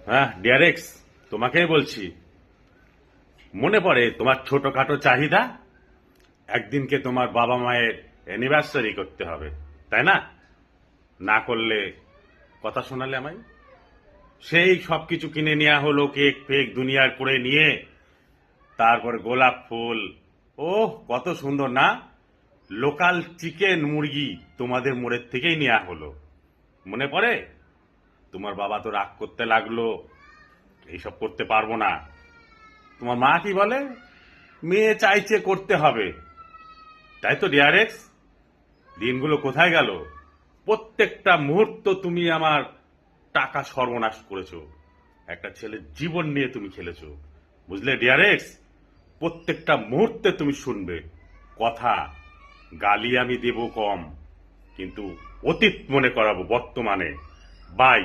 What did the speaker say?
হ্যাঁ ডিয়ারেক্স, তোমাকেই বলছি। মনে পড়ে তোমার ছোটখাটো চাহিদা? একদিনকে তোমার বাবা মায়ের অ্যানিভার্সারি করতে হবে, তাই না? না করলে কথা শোনালে আমায়। সেই সবকিছু কিনে নেওয়া হলো, কেক ফেক দুনিয়ার করে নিয়ে, তারপরে গোলাপ ফুল। ওহ কত সুন্দর না! লোকাল চিকেন মুরগি তোমাদের মোড়ের থেকেই নেওয়া হলো। মনে পড়ে? তোমার বাবা তো রাগ করতে লাগলো, এইসব করতে পারবো না। তোমার মা কি বলে? মেয়ে চাইছে করতে হবে। তাই তো ডিয়ারেক্স, দিনগুলো কোথায় গেল? প্রত্যেকটা মুহূর্ত তুমি আমার টাকা সর্বনাশ করেছো, একটা ছেলের জীবন নিয়ে তুমি খেলেছো। বুঝলে ডিয়ারেক্স? প্রত্যেকটা মুহূর্তে তুমি শুনবে কথা। গালি আমি দেব কম, কিন্তু অতীত মনে করাবো বর্তমানে। বাই।